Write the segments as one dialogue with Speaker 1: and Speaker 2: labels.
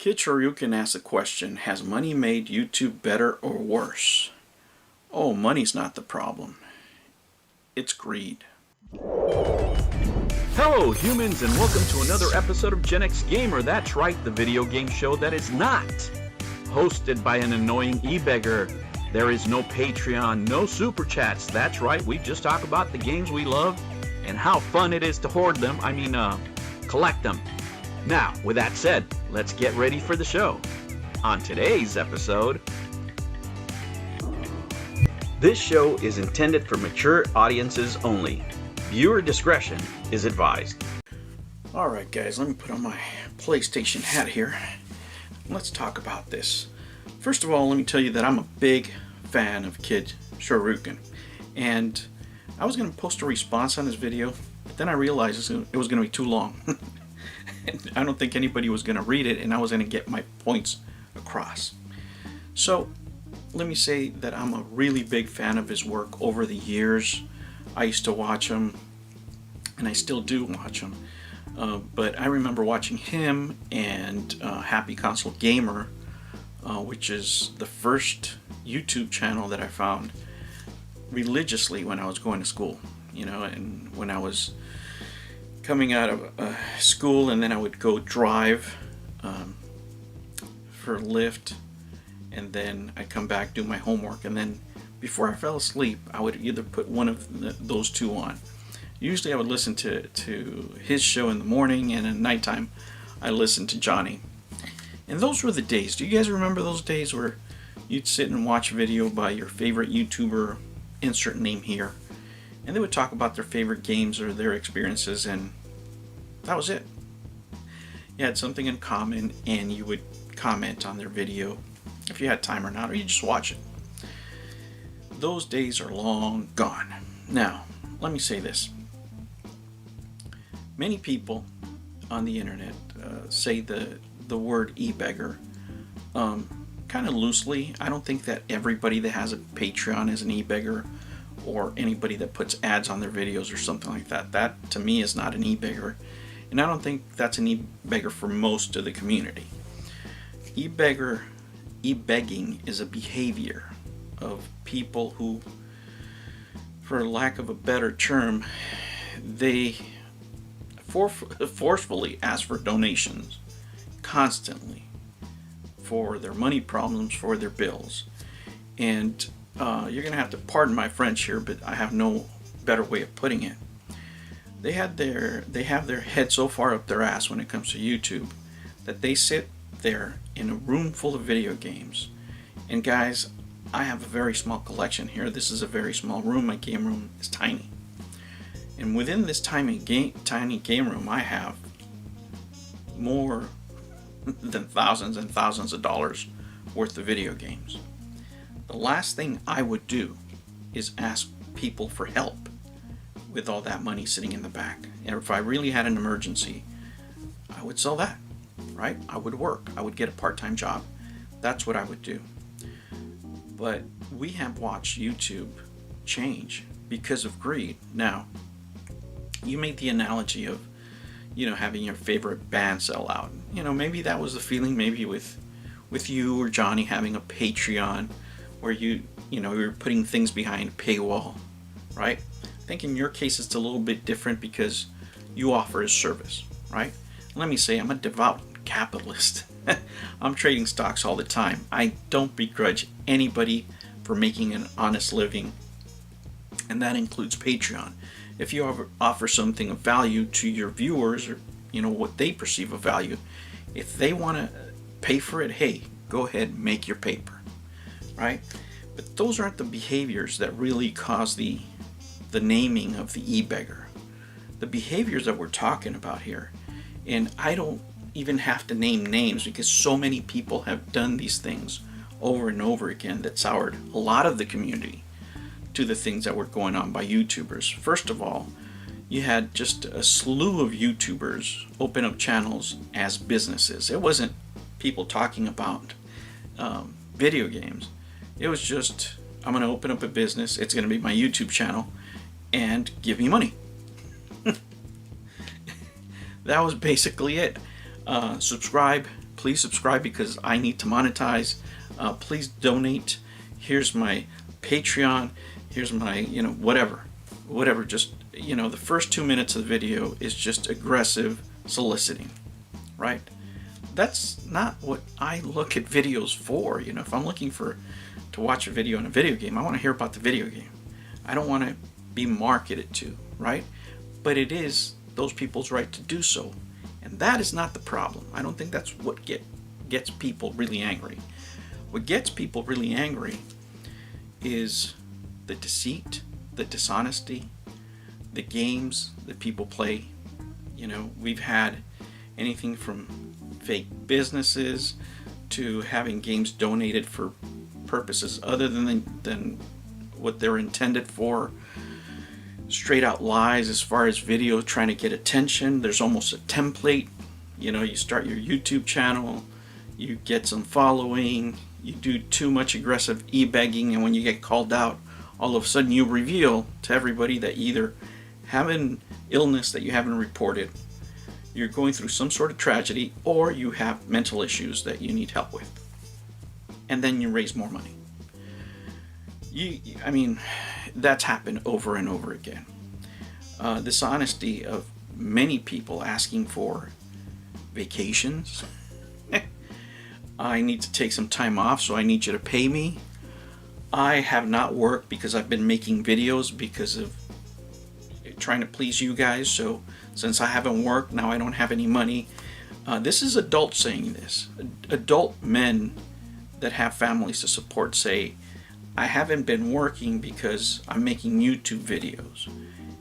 Speaker 1: Kid Shoryuken asks a question, has money made YouTube better or worse? Oh, money's not the problem. It's greed.
Speaker 2: Hello humans, and welcome to another episode of Gen X Gamer. That's right, the video game show that is not hosted by an annoying e-beggar. There is no Patreon, no super chats. That's right, we just talk about the games we love and how fun it is to hoard them. Collect them. Now, with that said, let's get ready for the show. On today's episode, this show is intended for mature audiences only. Viewer discretion is advised.
Speaker 1: Alright guys, let me put on my PlayStation hat here. Let's talk about this. First of all, let me tell you that I'm a big fan of Kid Shoryuken. And I was going to post a response on this video, but then I realized it was going to be too long. And I don't think anybody was going to read it, and I was going to get my points across. So, let me say that I'm a really big fan of his work over the years. I used to watch him, and I still do watch him. But I remember watching him and Happy Console Gamer, which is the first YouTube channel that I found religiously when I was going to school. You know, and when I was coming out of school, and then I would go drive for Lyft, and then I'd come back, do my homework, and then before I fell asleep, I would either put one of those two on. Usually I would listen to his show in the morning, and at nighttime I listened to Johnny. And those were the days. Do you guys remember those days where you'd sit and watch a video by your favorite YouTuber, insert name here, and they would talk about their favorite games or their experiences, and that was it. You had something in common, and you would comment on their video if you had time or not, or you just watch it. Those days are long gone. Now, let me say this. Many people on the internet say the word e-beggar kind of loosely. I don't think that everybody that has a Patreon is an e-beggar, or anybody that puts ads on their videos or something like that. That, to me, is not an e-beggar. And I don't think that's an e-beggar for most of the community. E-begging is a behavior of people who, for lack of a better term, they forcefully ask for donations constantly for their money problems, for their bills. And you're going to have to pardon my French here, but I have no better way of putting it. They have their head so far up their ass when it comes to YouTube that they sit there in a room full of video games. And guys, I have a very small collection here. This is a very small room. My game room is tiny. And within this tiny game room, I have more than thousands and thousands of dollars worth of video games. The last thing I would do is ask people for help with all that money sitting in the back. And if I really had an emergency, I would sell that, right? I would work. I would get a part-time job. That's what I would do. But we have watched YouTube change because of greed. Now, you made the analogy of, having your favorite band sell out. Maybe that was the feeling, maybe with you or Johnny having a Patreon, where you're putting things behind a paywall, right? I think in your case it's a little bit different because you offer a service, right? Let me say, I'm a devout capitalist. I'm trading stocks all the time. I don't begrudge anybody for making an honest living, and that includes Patreon. If you offer something of value to your viewers, or what they perceive of value, if they want to pay for it, hey, go ahead and make your paper, right? But those aren't the behaviors that really cause the naming of the e-beggar. The behaviors that we're talking about here, and I don't even have to name names because so many people have done these things over and over again that soured a lot of the community to the things that were going on by YouTubers. First of all, you had just a slew of YouTubers open up channels as businesses. It wasn't people talking about video games. It was just, I'm going to open up a business, it's going to be my YouTube channel, and give me money. That was basically it. Subscribe, please subscribe because I need to monetize. Please donate. Here's my Patreon. Here's my, whatever. Just, the first 2 minutes of the video is just aggressive soliciting, right? That's not what I look at videos for. If I'm looking to watch a video on a video game, I want to hear about the video game. I don't want to be marketed to, right? But it is those people's right to do so. And that is not the problem. I don't think that's what gets people really angry. What gets people really angry is the deceit, the dishonesty, the games that people play. We've had anything from fake businesses to having games donated for purposes other than what they're intended for. Straight out lies as far as video trying to get attention. There's almost a template. You start your YouTube channel, you get some following, you do too much aggressive e-begging, and when you get called out, all of a sudden you reveal to everybody that you either have an illness that you haven't reported, you're going through some sort of tragedy, or you have mental issues that you need help with. And then you raise more money. That's happened over and over again. This honesty of many people asking for vacations. I need to take some time off, so I need you to pay me. I have not worked because I've been making videos because of trying to please you guys. So since I haven't worked, now I don't have any money. This is adults saying this. Adult men that have families to support say, I haven't been working because I'm making YouTube videos,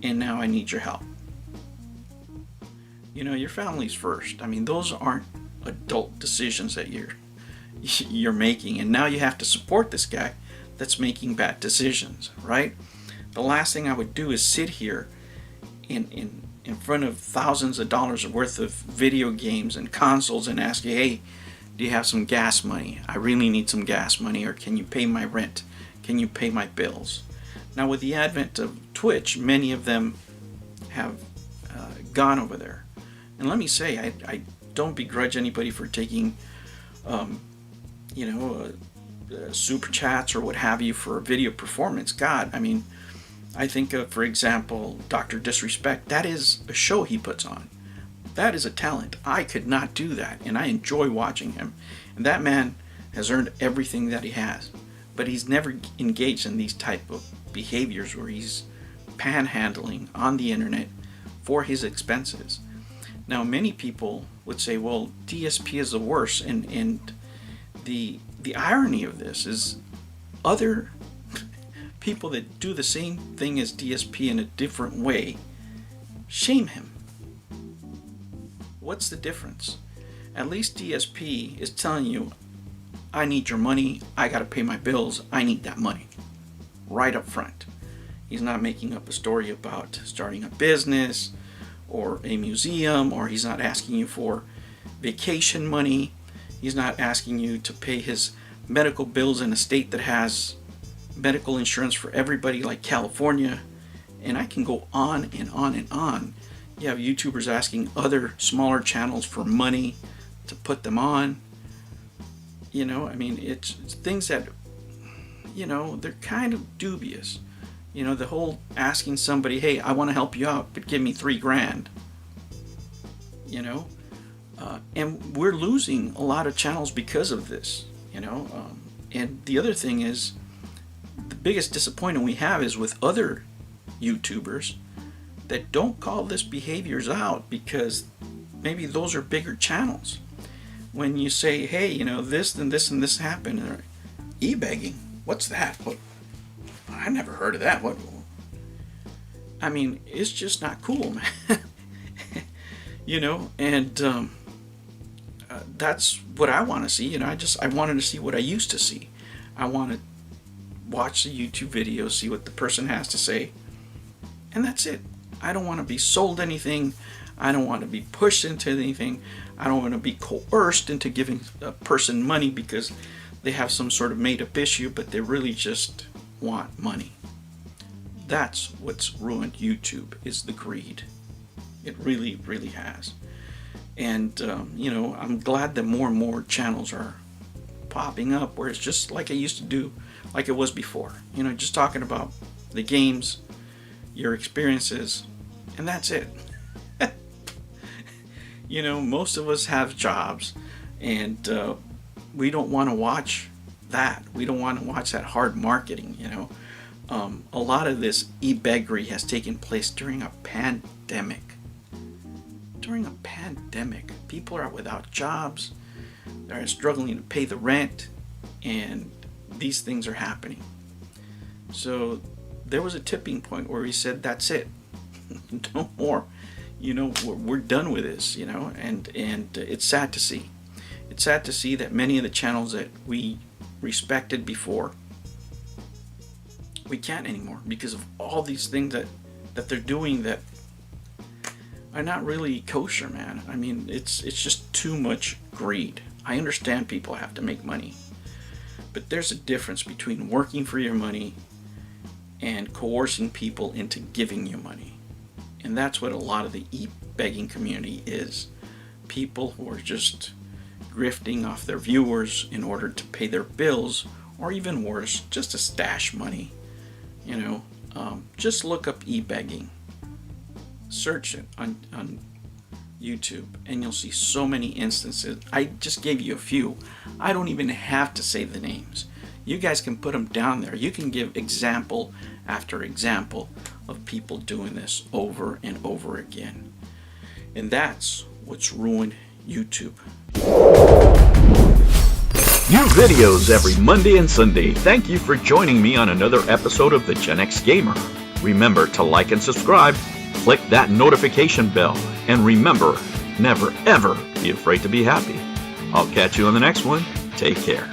Speaker 1: and now I need your help. Your family's first. Those aren't adult decisions that you're making, and now you have to support this guy that's making bad decisions, right? The last thing I would do is sit here in front of thousands of dollars worth of video games and consoles and ask you, hey, do you have some gas money? I really need some gas money, or can you pay my rent? Can you pay my bills? Now, with the advent of Twitch, many of them have gone over there. And let me say, I don't begrudge anybody for taking, super chats or what have you for video performance. God, I think of, for example, Dr. Disrespect. That is a show he puts on. That is a talent. I could not do that, and I enjoy watching him. And that man has earned everything that he has. But he's never engaged in these type of behaviors where he's panhandling on the internet for his expenses. Now, many people would say, well, DSP is the worst, and the irony of this is other people that do the same thing as DSP in a different way shame him. What's the difference? At least DSP is telling you, I need your money, I gotta pay my bills, I need that money. Right up front. He's not making up a story about starting a business or a museum, or he's not asking you for vacation money. He's not asking you to pay his medical bills in a state that has medical insurance for everybody like California. And I can go on and on and on. You have YouTubers asking other smaller channels for money to put them on. It's things that, they're kind of dubious. The whole asking somebody, hey, I want to help you out, but give me $3,000. And we're losing a lot of channels because of this, and the other thing is, the biggest disappointment we have is with other YouTubers that don't call this behaviors out because maybe those are bigger channels. When you say, hey, this and this and this happened, or e-begging, what's that? What? I never heard of that. What? It's just not cool, man. And that's what I want to see. I wanted to see what I used to see. I want to watch the YouTube video, see what the person has to say, and that's it. I don't want to be sold anything. I don't want to be pushed into anything. I don't want to be coerced into giving a person money because they have some sort of made-up issue, but they really just want money. That's what's ruined YouTube, is the greed. It really, really has. And I'm glad that more and more channels are popping up where it's just like I used to do, like it was before. Just talking about the games, your experiences, and that's it. Most of us have jobs, and we don't want to watch that. We don't want to watch that hard marketing. A lot of this ebeggery has taken place during a pandemic. During a pandemic, people are without jobs. They're struggling to pay the rent, and these things are happening. So there was a tipping point where he said, "That's it, no more." We're done with this. And it's sad to see. It's sad to see that many of the channels that we respected before, we can't anymore because of all these things that they're doing that are not really kosher, man. I mean, it's just too much greed. I understand people have to make money, but there's a difference between working for your money and coercing people into giving you money. And that's what a lot of the e-begging community is. People who are just grifting off their viewers in order to pay their bills, or even worse, just to stash money. Just look up e-begging. Search it on YouTube, and you'll see so many instances. I just gave you a few. I don't even have to say the names. You guys can put them down there. You can give example after example of people doing this over and over again. And that's what's ruined YouTube.
Speaker 2: New videos every Monday and Sunday. Thank you for joining me on another episode of the Gen X Gamer. Remember to like and subscribe, click that notification bell, and remember, never ever be afraid to be happy. I'll catch you on the next one. Take care.